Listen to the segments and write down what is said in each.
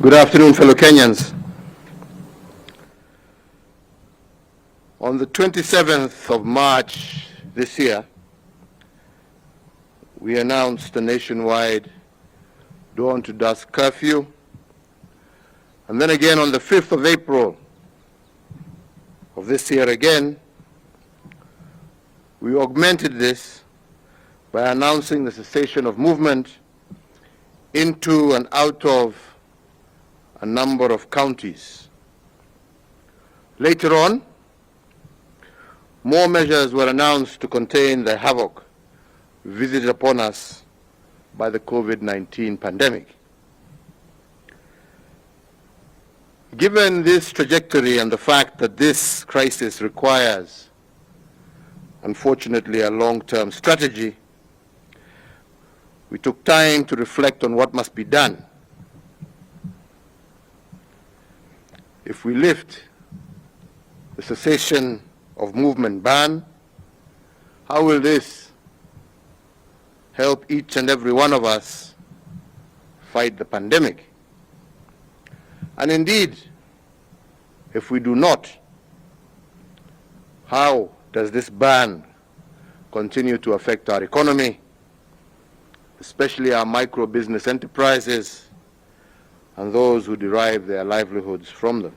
Good afternoon, fellow Kenyans. On the 27th of March this year, we announced a nationwide dawn to dusk curfew. And then again on the 5th of April of this year again, we augmented this by announcing the cessation of movement into and out of a number of counties. Later on, more measures were announced to contain the havoc visited upon us by the COVID-19 pandemic. Given this trajectory and the fact that this crisis requires, unfortunately, a long-term strategy, we took time to reflect on what must be done. If we lift the cessation of movement ban, how will this help each and every one of us fight the pandemic? And indeed, if we do not, how does this ban continue to affect our economy, especially our micro business enterprises and those who derive their livelihoods from them?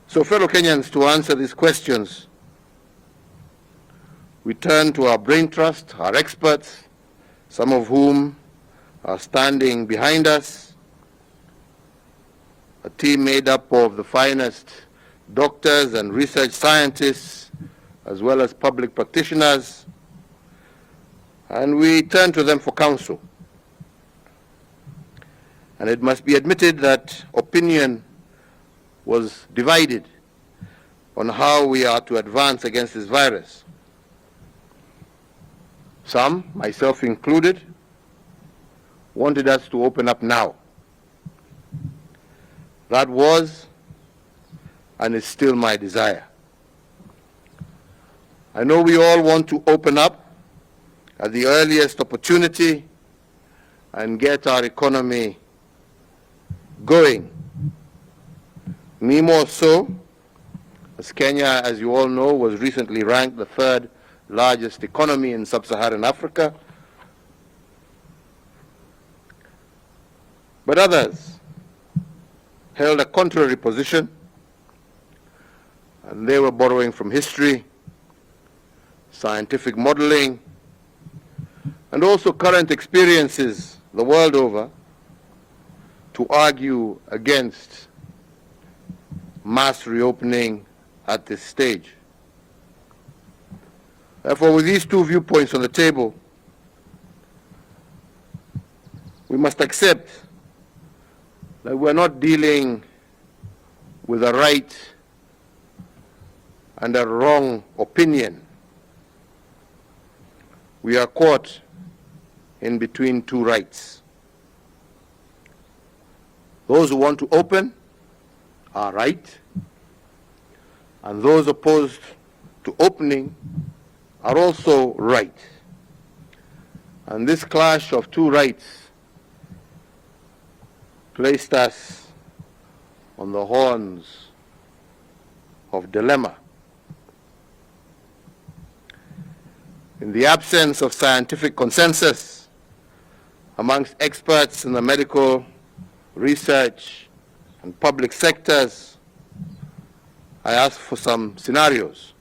So, fellow Kenyans, to answer these questions, we turn to our brain trust, our experts, some of whom are standing behind us, a team made up of the finest doctors and research scientists, as well as public practitioners, and we turn to them for counsel. And it must be admitted that opinion was divided on how we are to advance against this virus. Some, myself included, wanted us to open up now. That was and is still my desire. I know we all want to open up at the earliest opportunity and get our economy going. Me more so, as Kenya, as you all know, was recently ranked the third largest economy in sub-Saharan Africa. But others held a contrary position, and they were borrowing from history, scientific modeling, and also current experiences the world over to argue against mass reopening at this stage. Therefore, with these two viewpoints on the table, we must accept that we're not dealing with a right and a wrong opinion. We are caught in between two rights. Those who want to open are right, and those opposed to opening are also right. And this clash of two rights placed us on the horns of dilemma. In the absence of scientific consensus amongst experts in the medical, research, and public sectors, I asked for some scenarios.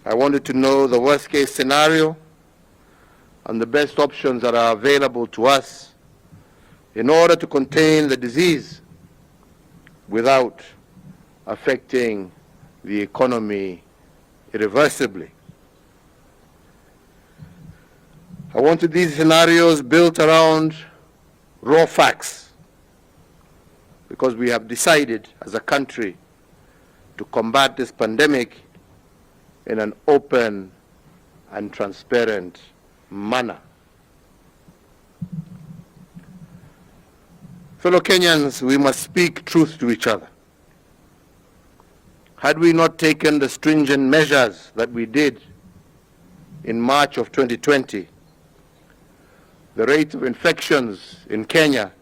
I wanted to know the worst case scenario and the best options that are available to us in order to contain the disease without affecting the economy irreversibly. I wanted these scenarios built around raw facts, because we have decided as a country to combat this pandemic in an open and transparent manner. Fellow Kenyans, we must speak truth to each other. Had we not taken the stringent measures that we did in March of 2020, the rate of infections in Kenya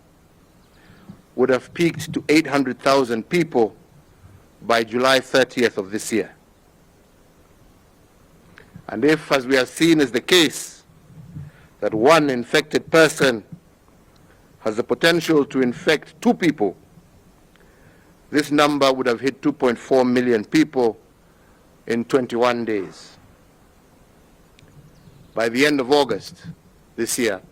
would have peaked to 800,000 people by July 30th of this year. And if, as we have seen is the case, that one infected person has the potential to infect 2 people, this number would have hit 2.4 million people in 21 days. By the end of August this year,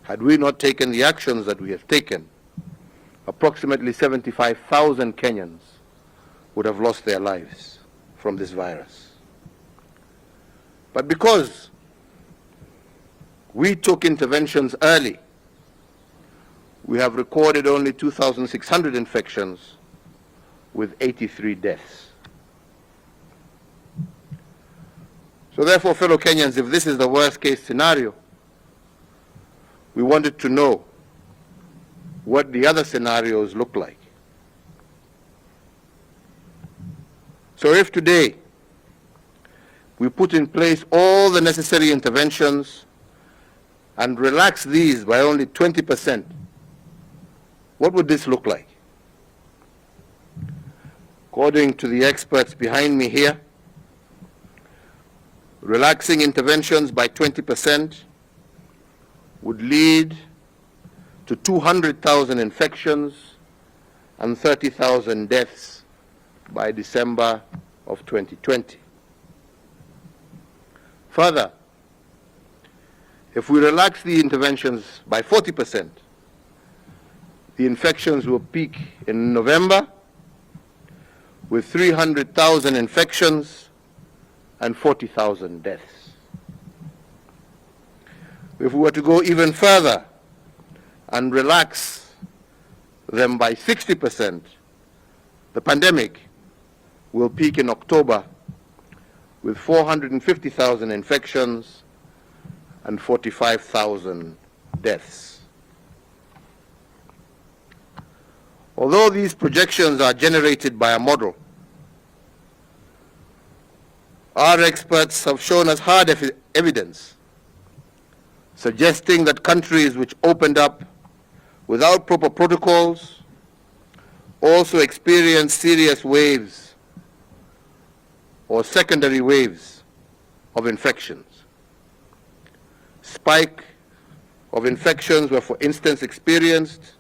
had we not taken the actions that we have taken, approximately 75,000 Kenyans would have lost their lives from this virus. But because we took interventions early, we have recorded only 2,600 infections with 83 deaths. So therefore, fellow Kenyans, if this is the worst case scenario, we wanted to know what the other scenarios look like. So if today we put in place all the necessary interventions and relax these by only 20%, what would this look like? According to the experts behind me here, relaxing interventions by 20% would lead to 200,000 infections and 30,000 deaths by December of 2020. Further, if we relax the interventions by 40%, the infections will peak in November with 300,000 infections and 40,000 deaths. If we were to go even further and relax them by 60%, the pandemic will peak in October with 450,000 infections and 45,000 deaths. Although these projections are generated by a model, our experts have shown us hard evidence suggesting that countries which opened up without proper protocols also experienced serious waves or secondary waves of infections. Spike of infections were, for instance, experienced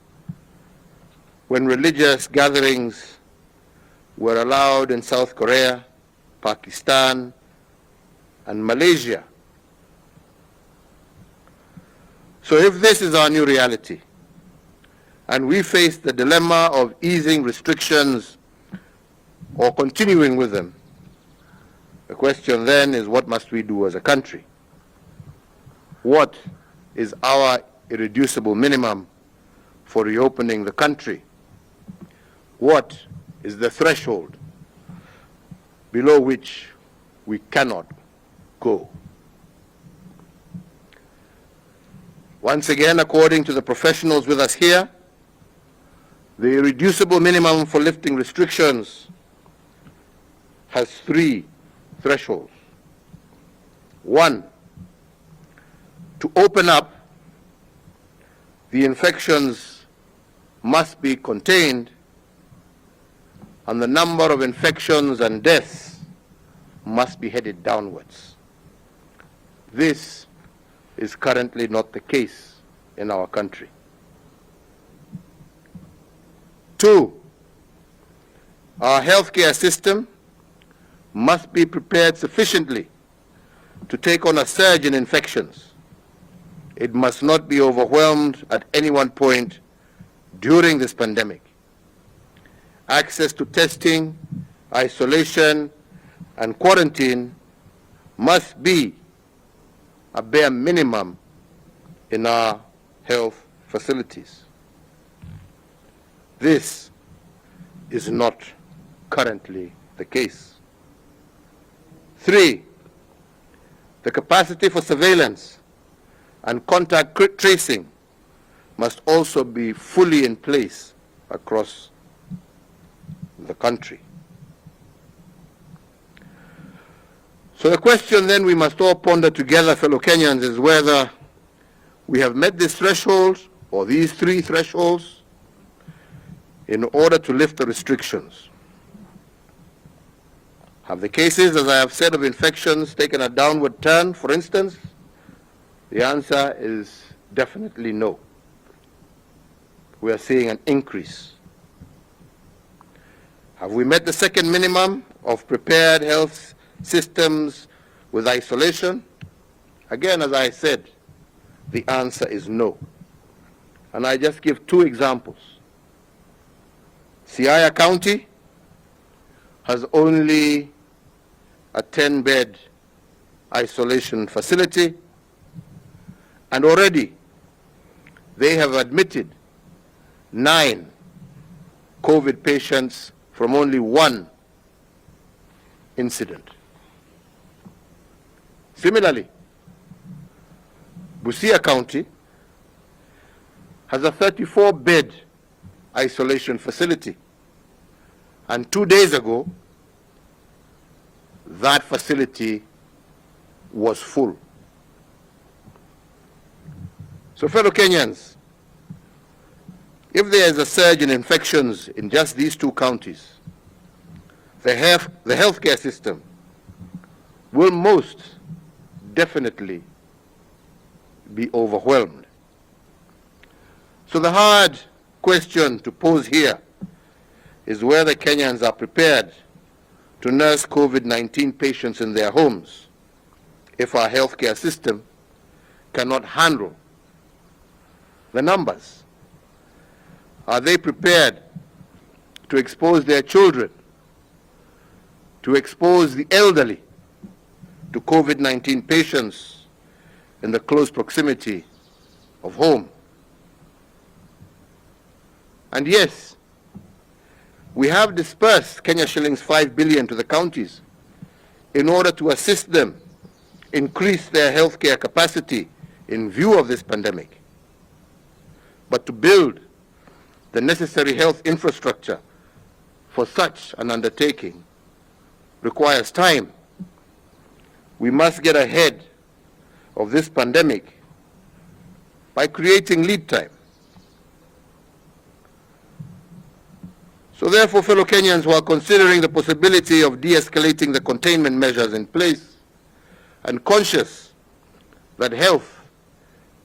when religious gatherings were allowed in South Korea, Pakistan, and Malaysia. So if this is our new reality, and we face the dilemma of easing restrictions or continuing with them, the question then is, what must we do as a country? What is our irreducible minimum for reopening the country? What is the threshold below which we cannot go? Once again, according to the professionals with us here, the irreducible minimum for lifting restrictions has 3 thresholds. 1, to open up, the infections must be contained and the number of infections and deaths must be headed downwards. This is currently not the case in our country. 2, our healthcare system must be prepared sufficiently to take on a surge in infections. It must not be overwhelmed at any one point during this pandemic. Access to testing, isolation, and quarantine must be a bare minimum in our health facilities. This is not currently the case. 3, the capacity for surveillance and contact tracing must also be fully in place across the country. So the question then we must all ponder together, fellow Kenyans, is whether we have met this threshold, or these three thresholds, in order to lift the restrictions. Have the cases, as I have said, of infections taken a downward turn, for instance? The answer is definitely no. We are seeing an increase. Have we met the second minimum of prepared health systems with isolation? Again, as I said, the answer is no. And I just give two examples. Siaya County has only a 10-bed isolation facility, and already they have admitted 9 COVID patients from only one incident. Similarly, Busia County has a 34-bed isolation facility, and 2 days ago, that facility was full. So, fellow Kenyans, if there is a surge in infections in just these 2 counties, the healthcare system will most definitely be overwhelmed. So the hard question to pose here is whether Kenyans are prepared to nurse COVID-19 patients in their homes if our healthcare system cannot handle the numbers. Are they prepared to expose their children, to expose the elderly to COVID-19 patients in the close proximity of home? And yes, we have dispersed Kenya shillings 5 billion to the counties in order to assist them increase their healthcare capacity in view of this pandemic. But to build the necessary health infrastructure for such an undertaking requires time. We must get ahead of this pandemic by creating lead time. So therefore, fellow Kenyans who are considering the possibility of de-escalating the containment measures in place and conscious that health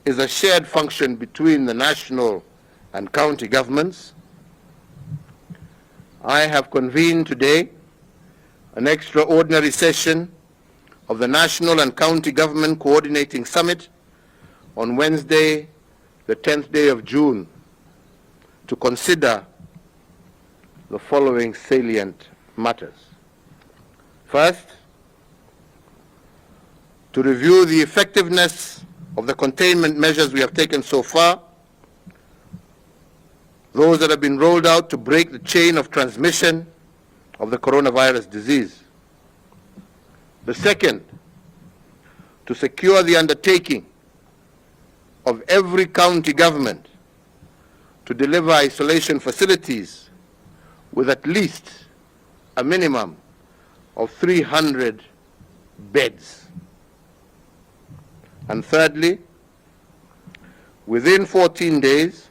is a shared function between the national and county governments, I have convened today an extraordinary session of the National and County Government Coordinating Summit on Wednesday, the 10th day of June, to consider the following salient matters. First, to review the effectiveness of the containment measures we have taken so far, those that have been rolled out to break the chain of transmission of the coronavirus disease. The second, to secure the undertaking of every county government to deliver isolation facilities with at least a minimum of 300 beds. And thirdly, within 14 days,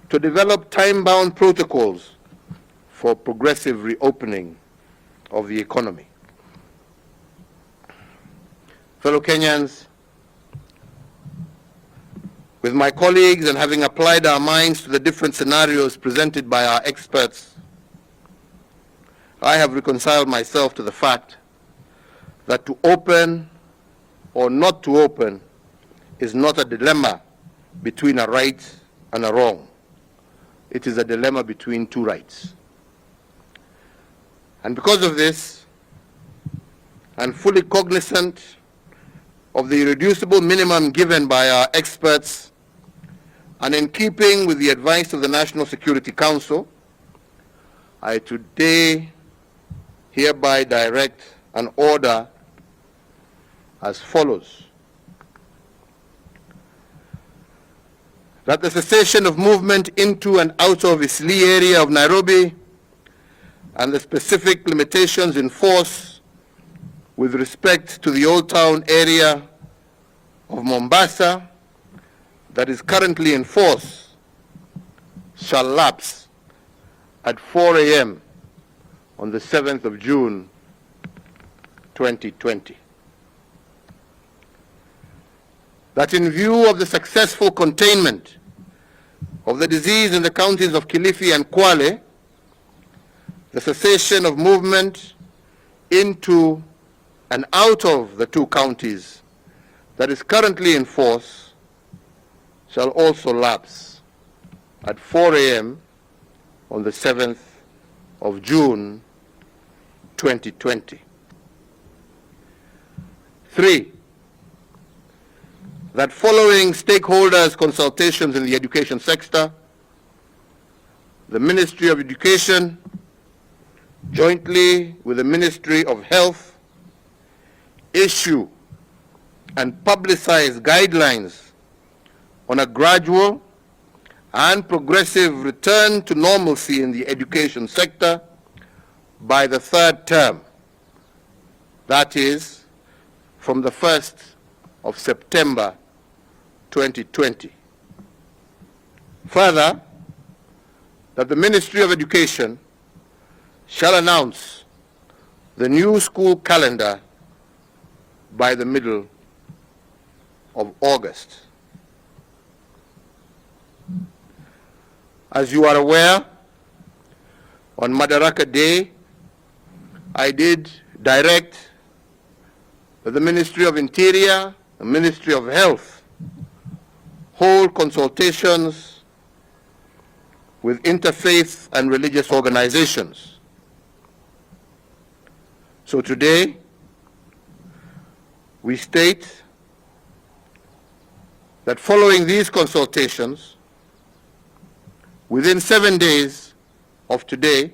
to develop time-bound protocols for progressive reopening of the economy. Fellow Kenyans, with my colleagues and having applied our minds to the different scenarios presented by our experts, I have reconciled myself to the fact that to open or not to open is not a dilemma between a right and a wrong. It is a dilemma between 2 rights. And because of this, and fully cognizant of the irreducible minimum given by our experts, and in keeping with the advice of the National Security Council, I today hereby direct an order as follows. That the cessation of movement into and out of Isli area of Nairobi and the specific limitations in force with respect to the Old Town area of Mombasa that is currently in force shall lapse at 4 a.m. on the 7th of June, 2020. That in view of the successful containment of the disease in the counties of Kilifi and Kwale, the cessation of movement into and out of the two counties that is currently in force shall also lapse at 4 a.m. on the 7th of June, 2020. 3, that following stakeholders' consultations in the education sector, the Ministry of Education, jointly with the Ministry of Health, issue and publicize guidelines on a gradual and progressive return to normalcy in the education sector by the third term, that is, from the 1st of September 2020. Further, that the Ministry of Education shall announce the new school calendar by the middle of August. As you are aware, on Madaraka Day, I did direct that the Ministry of Interior, the Ministry of Health, hold consultations with interfaith and religious organizations. So today, we state that following these consultations, within 7 days of today,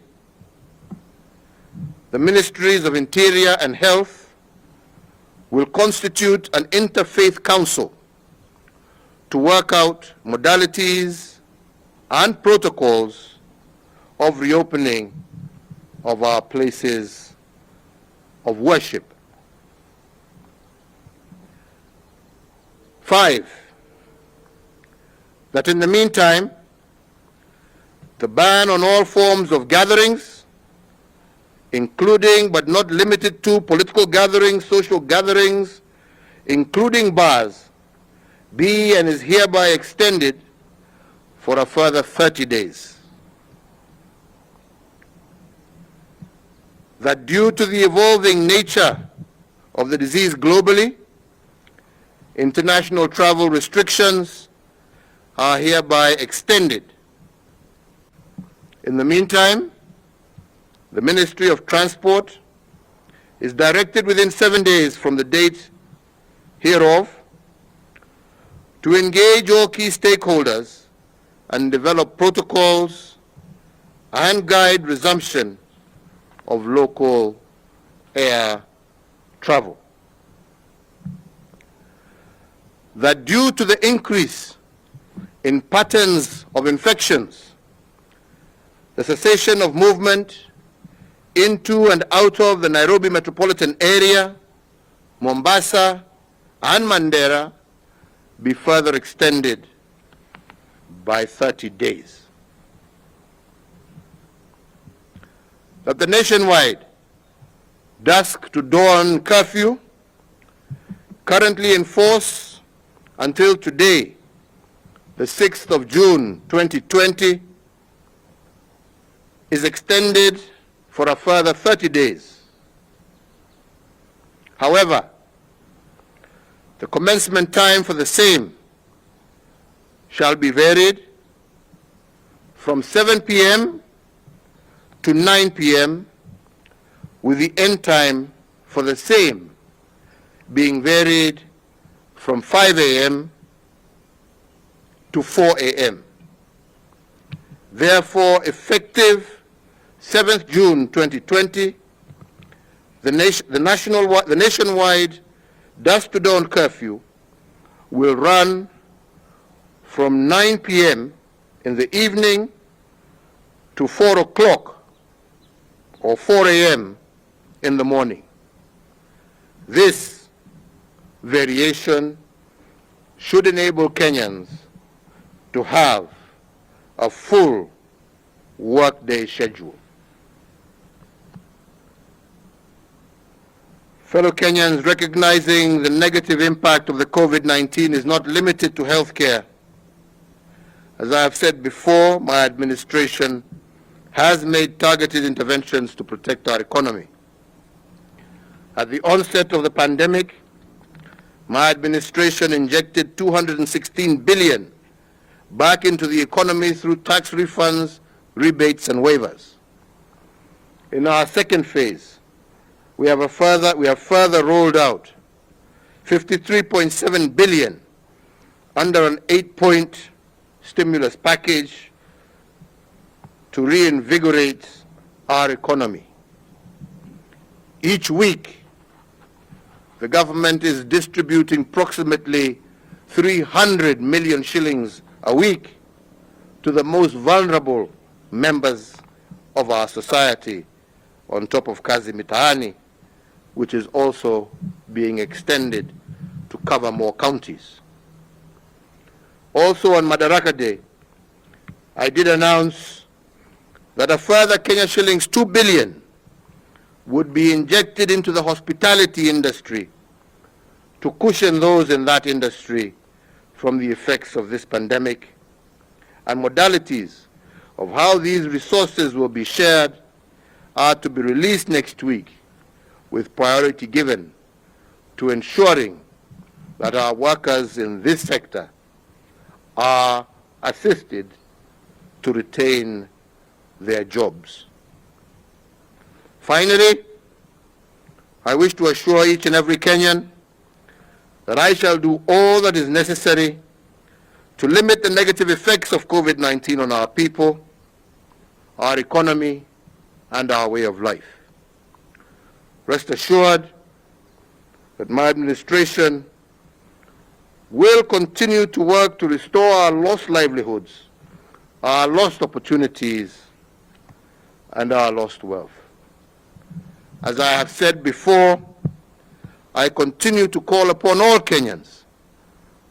the Ministries of Interior and Health will constitute an interfaith council to work out modalities and protocols of reopening of our places of worship. 5, that in the meantime, the ban on all forms of gatherings, including but not limited to political gatherings, social gatherings, including bars, be and is hereby extended for a further 30 days. That due to the evolving nature of the disease globally, international travel restrictions are hereby extended. In the meantime, the Ministry of Transport is directed within 7 days from the date hereof to engage all key stakeholders and develop protocols and guide resumption of local air travel. That due to the increase in patterns of infections, the cessation of movement into and out of the Nairobi metropolitan area, Mombasa, and Mandera be further extended by 30 days. That the nationwide dusk to dawn curfew, currently in force until today, the 6th of June 2020, is extended for a further 30 days. However, the commencement time for the same shall be varied from 7 p.m. to 9 p.m., with the end time for the same being varied from 5 a.m. to 4 a.m. Therefore, effective 7th June 2020, the nationwide dusk to dawn curfew will run from 9 p.m. in the evening to 4 o'clock or 4 a.m. in the morning. This variation should enable Kenyans to have a full workday schedule. Fellow Kenyans, recognizing the negative impact of the COVID-19 is not limited to healthcare. As I have said before, my administration has made targeted interventions to protect our economy. At the onset of the pandemic, my administration injected 216 billion back into the economy through tax refunds, rebates, and waivers. In our second phase, we have further rolled out 53.7 billion under an 8-point stimulus package to reinvigorate our economy. Each week, the government is distributing approximately 300 million shillings a week to the most vulnerable members of our society, on top of Kazi Mitaani, which is also being extended to cover more counties. Also on Madaraka Day, I did announce that a further Kenya shillings 2 billion would be injected into the hospitality industry to cushion those in that industry from the effects of this pandemic, and modalities of how these resources will be shared are to be released next week, with priority given to ensuring that our workers in this sector are assisted to retain their jobs. Finally, I wish to assure each and every Kenyan that I shall do all that is necessary to limit the negative effects of COVID-19 on our people, our economy, and our way of life. Rest assured that my administration will continue to work to restore our lost livelihoods, our lost opportunities, and our lost wealth. As I have said before, I continue to call upon all Kenyans,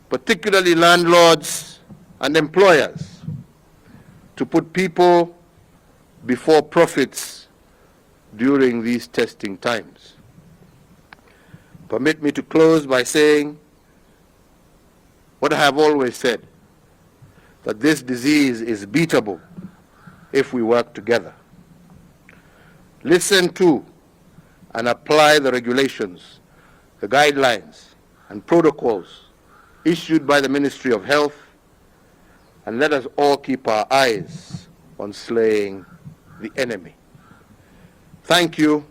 particularly landlords and employers, to put people before profits during these testing times. Permit me to close by saying what I have always said, that this disease is beatable if we work together. Listen to and apply the regulations, the guidelines, and protocols issued by the Ministry of Health, and let us all keep our eyes on slaying the enemy. Thank you,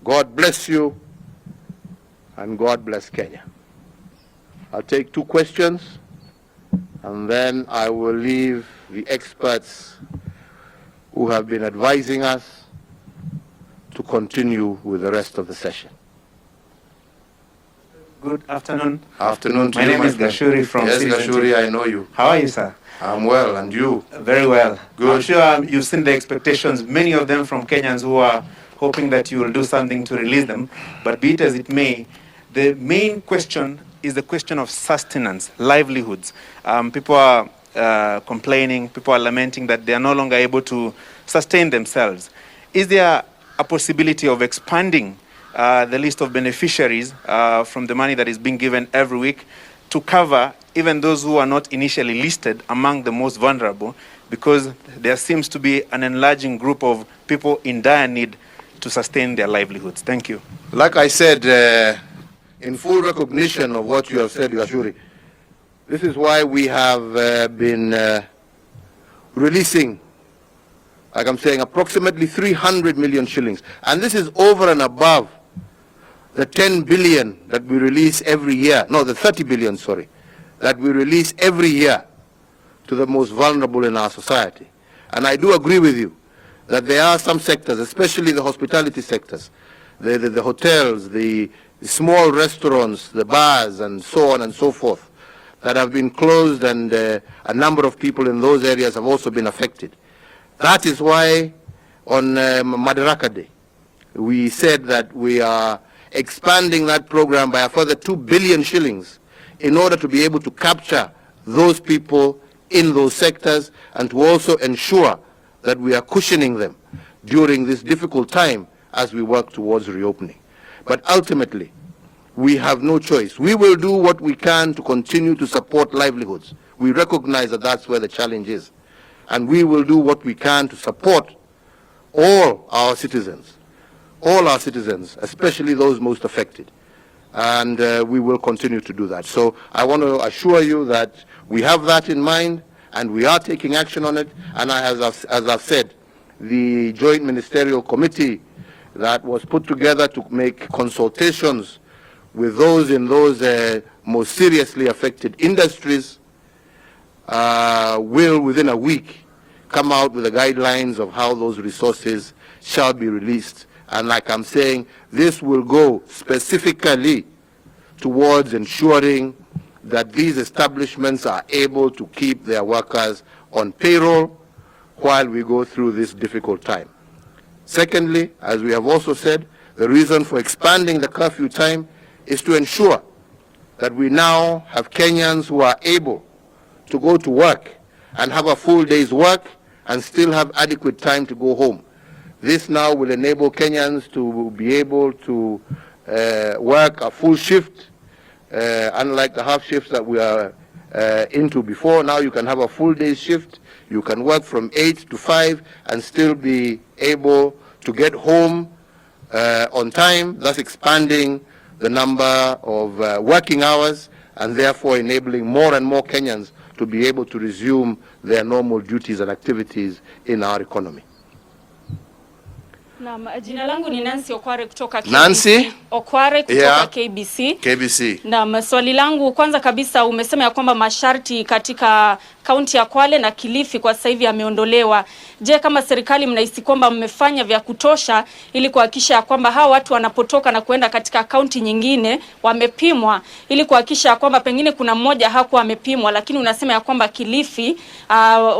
God bless you, and God bless Kenya. I'll take 2 questions, and then I will leave the experts who have been advising us to continue with the rest of the session. Good afternoon. Afternoon to my you, name is Gashuri from Yes, Citizen Gashuri, TV. I know you. How are you, sir? I'm well, and you? Very well. Good. I'm sure you've seen the expectations, many of them from Kenyans who are hoping that you will do something to release them. But be it as it may, the main question is the question of sustenance, livelihoods. People are complaining, people are lamenting that they are no longer able to sustain themselves. Is there a possibility of expanding the list of beneficiaries from the money that is being given every week to cover even those who are not initially listed among the most vulnerable, because there seems to be an enlarging group of people in dire need to sustain their livelihoods? Thank you. Like I said, in full recognition of what you have said, Gashuri, this is why we have been releasing, like I'm saying, approximately 300 million shillings. And this is over and above the 10 billion that we release every year, no, the 30 billion, sorry, that we release every year to the most vulnerable in our society. And I do agree with you that there are some sectors, especially the hospitality sectors, the hotels, the small restaurants, the bars, and so on and so forth, that have been closed, and a number of people in those areas have also been affected. That is why on Madaraka Day, we said that we are expanding that program by a further 2 billion shillings in order to be able to capture those people in those sectors and to also ensure that we are cushioning them during this difficult time as we work towards reopening. But ultimately, we have no choice. We will do what we can to continue to support livelihoods. We recognize that that's where the challenge is. And we will do what we can to support all our citizens, especially those most affected. And we will continue to do that. So I want to assure you that we have that in mind and we are taking action on it. And as I've said, the Joint Ministerial Committee that was put together to make consultations with those in those most seriously affected industries will, within a week, come out with the guidelines of how those resources shall be released. And like I'm saying, this will go specifically towards ensuring that these establishments are able to keep their workers on payroll while we go through this difficult time. Secondly, as we have also said, the reason for expanding the curfew time is to ensure that we now have Kenyans who are able to go to work and have a full day's work and still have adequate time to go home. This now will enable Kenyans to be able to work a full shift, unlike the half shifts that we are into before. Now you can have a full day's shift. You can work from 8 to 5 and still be able to get home on time, thus expanding the number of working hours and therefore enabling more and more Kenyans to be able to resume their normal duties and activities in our economy. Naam, jina langu ni Nancy Okware kutoka KBC. Nancy Okware kutoka yeah. KBC. Naam, swali langu kwanza kabisa, umesema ya kwamba masharti katika kaunti ya Kwale na Kilifi kwa sasa hivi yameondolewa. Je, kama serikali mnahisi kwamba mmefanya vya kutosha ili kuhakikisha ya kwamba hawa watu wanapotoka na kuenda katika kaunti nyingine wamepimwa, ili kuhakikisha kwamba pengine kuna mmoja hakuwa amepimwa, lakini unasema ya kwamba Kilifi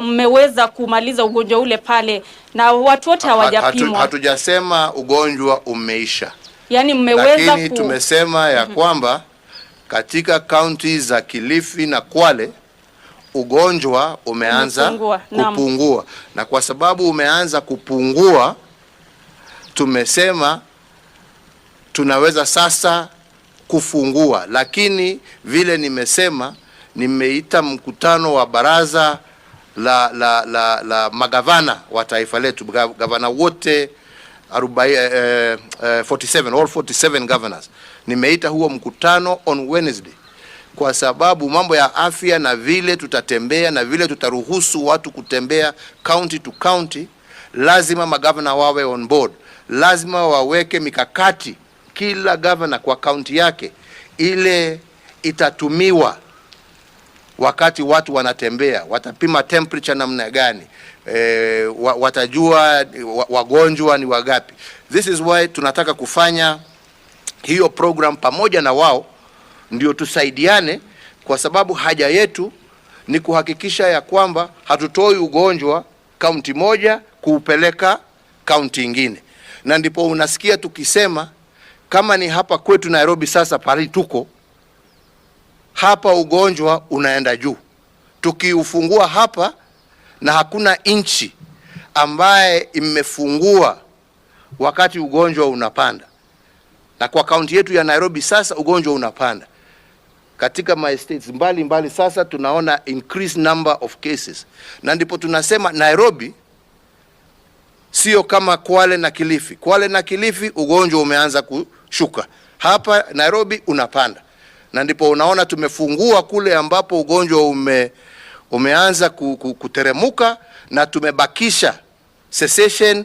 mmeweza kumaliza ugonjwa ule pale na watu wote hawajapimwa? Hatujasema ugonjwa umeisha. Yaani mmeweza, lakini tumesema ya kwamba katika kaunti za Kilifi na Kwale ugonjwa umeanza kupungua. Na kwa sababu umeanza kupungua, tumesema tunaweza sasa kufungua. Lakini vile nimesema, nimeita mkutano wa baraza la magavana wa taifa letu, gavana wote 47 governors. Nimeita huo mkutano on Wednesday kwa sababu mambo ya afya na vile tutatembea na vile tutaruhusu watu kutembea county to county, lazima magavana wawe on board. Lazima waweke mikakati, kila governor kwa county yake, ile itatumiwa wakati watu wanatembea. Watapima temperature namna gani, watajua wagonjwa ni wagapi. This is why tunataka kufanya hiyo program pamoja na wao, ndio tusaidiane, kwa sababu haja yetu ni kuhakikisha ya kwamba hatutoi ugonjwa kaunti moja kuupeleka kaunti ingine. Na ndipo unasikia tukisema kama ni hapa kwetu Nairobi, sasa pale tuko hapa ugonjwa unaenda juu. Tukiufungua hapa, na hakuna inchi ambaye imefungua wakati ugonjwa unapanda. Na kwa kaunti yetu ya Nairobi sasa ugonjwa unapanda. Katika my states mbali sasa tunaona increased number of cases. Na ndipo tunasema Nairobi sio kama Kwale na Kilifi. Kwale na Kilifi ugonjwa umeanza kushuka. Hapa Nairobi unapanda. Na ndipo unaona tumefungua kule ambapo ugonjwa umeanza kuteremuka, na tumebakisha cessation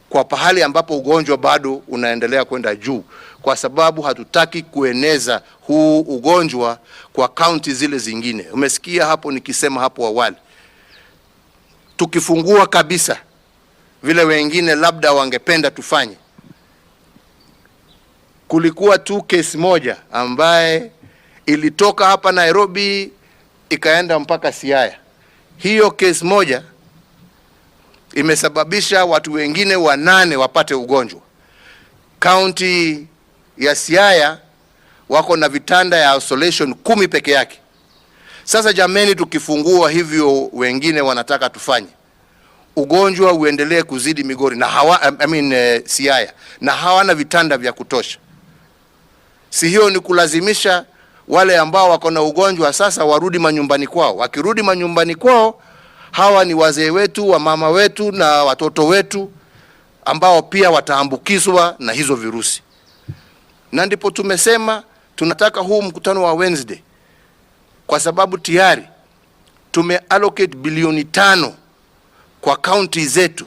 kwa pahali ambapo ugonjwa bado unaendelea kwenda juu, kwa sababu hatutaki kueneza huu ugonjwa kwa kaunti zile zingine. Umesikia hapo nikisema hapo awali, tukifungua kabisa vile wengine labda wangependa tufanye. Kulikuwa tu case moja ambaye ilitoka hapa Nairobi ikaenda mpaka Siaya. Hiyo case moja imesababisha watu wengine 8 wapate ugonjwa. County ya Siaya wako na vitanda ya isolation 10 peke yake. Sasa jameni, tukifungua hivyo wengine wanataka tufanye, ugonjwa uendelee kuzidi Migori na Siaya, na hawana vitanda vya kutosha. Si hiyo ni kulazimisha wale ambao wako na ugonjwa sasa warudi manyumbani kwao? Wakirudi manyumbani kwao, hawa ni wazee wetu, wa mama wetu na watoto wetu ambao pia wataambukizwa na hizo virusi. Na ndipo tumesema tunataka huu mkutano wa Wednesday, kwa sababu tayari tumeallocate bilioni 5 kwa kaunti zetu.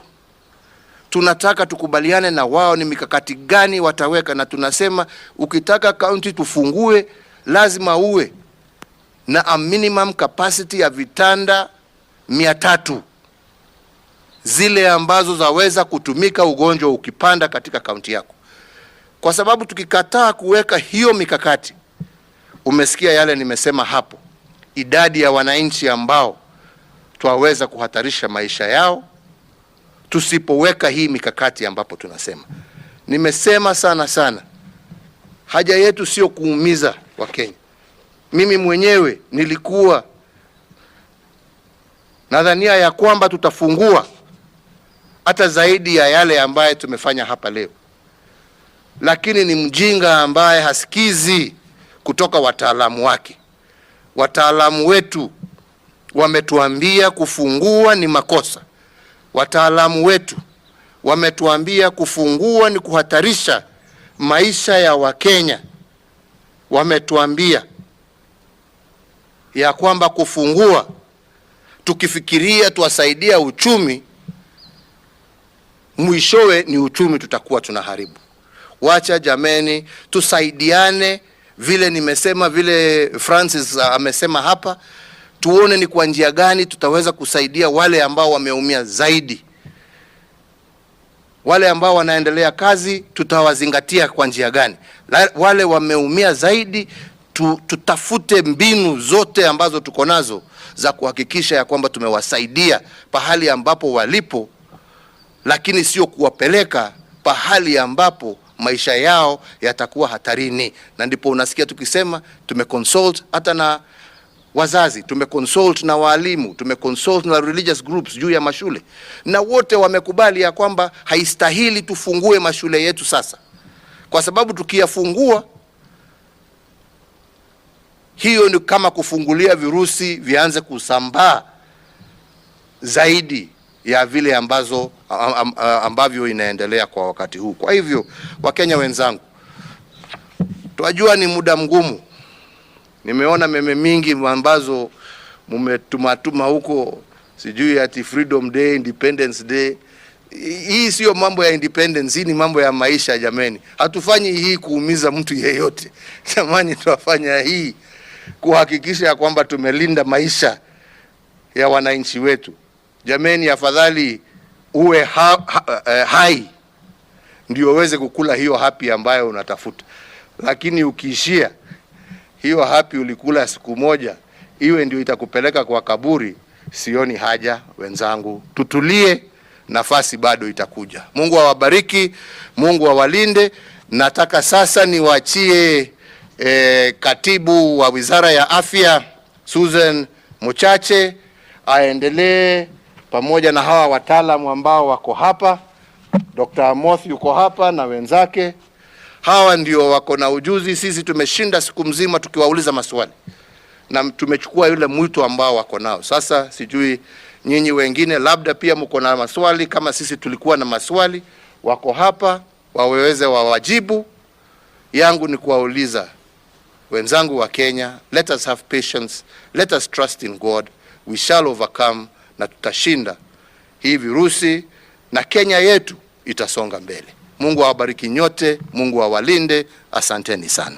Tunataka tukubaliane na wao ni mikakati gani wataweka, na tunasema ukitaka kaunti tufungue, lazima uwe na a minimum capacity ya vitanda 300 zile ambazo zaweza kutumika ugonjwa ukipanda katika kaunti yako. Kwa sababu tukikataa kuweka hiyo mikakati, umesikia yale nimesema hapo, idadi ya wananchi ambao twaweza kuhatarisha maisha yao tusipoweka hii mikakati. Ambapo tunasema, nimesema sana, haja yetu sio kuumiza Wakenya. Mimi mwenyewe nilikuwa nadhania ya kwamba tutafungua hata zaidi ya yale ambaye tumefanya hapa leo, lakini ni mjinga ambaye hasikizi kutoka wataalamu wake. Wataalamu wetu wametuambia kufungua ni makosa. Wataalamu wetu wametuambia kufungua ni kuhatarisha maisha ya Wakenya. Wametuambia ya kwamba kufungua tukifikiria tuwasaidia uchumi, mwishowe ni uchumi tutakuwa tunaharibu. Wacha jameni, tusaidiane vile nimesema, vile Francis amesema hapa, tuone ni kwa njia gani tutaweza kusaidia wale ambao wameumia zaidi. Wale ambao wanaendelea kazi tutawazingatia kwa njia gani? Wale wameumia zaidi, tutafute mbinu zote ambazo tuko nazo za kuhakikisha ya kwamba tumewasaidia pahali ambapo walipo, lakini sio kuwapeleka pahali ambapo maisha yao yatakuwa hatarini. Na ndipo unasikia tukisema tumeconsult hata na wazazi, tumeconsult na walimu, tumeconsult na religious groups juu ya mashule, na wote wamekubali ya kwamba haistahili tufungue mashule yetu sasa, kwa sababu tukiyafungua, hiyo ni kama kufungulia virusi vianze kusambaa zaidi ya vile ambavyo inaendelea kwa wakati huu. Kwa hivyo, Wakenya wenzangu, tunajua ni muda mgumu. Nimeona meme mingi ambazo mumetumatuma huko, sijui ati Freedom Day, Independence Day. Hii sio mambo ya independence, hii ni mambo ya maisha jameni. Hatufanyi hii kuumiza mtu yeyote. Jamani, tuwafanya hii kuhakikisha ya kwamba tumelinda maisha ya wananchi wetu. Jameni, afadhali uwe hai ndio uweze kukula hiyo happy ambayo unatafuta. Lakini ukiishia hiyo happy ulikula siku moja, iwe ndio itakupeleka kwa kaburi, sioni haja. Wenzangu, tutulie, nafasi bado itakuja. Mungu awabariki, Mungu awalinde. Nataka sasa niwaachie katibu wa Wizara ya Afya Susan Muchache aendelee pamoja na hawa wataalamu ambao wako hapa. Dr. Amoth yuko hapa na wenzake. Hawa ndio wako na ujuzi. Sisi tumeshinda siku mzima tukiwauliza maswali, na tumechukua yule mwito ambao wako nao. Sasa sijui nyinyi wengine labda pia mko na maswali kama sisi tulikuwa na maswali. Wako hapa waweze wawajibu. Yangu ni kuwauliza wenzangu wa Kenya, let us have patience, let us trust in God, we shall overcome, na tutashinda hii virusi na Kenya yetu itasonga mbele. Mungu awabariki nyote, Mungu awalinde. Asanteni sana.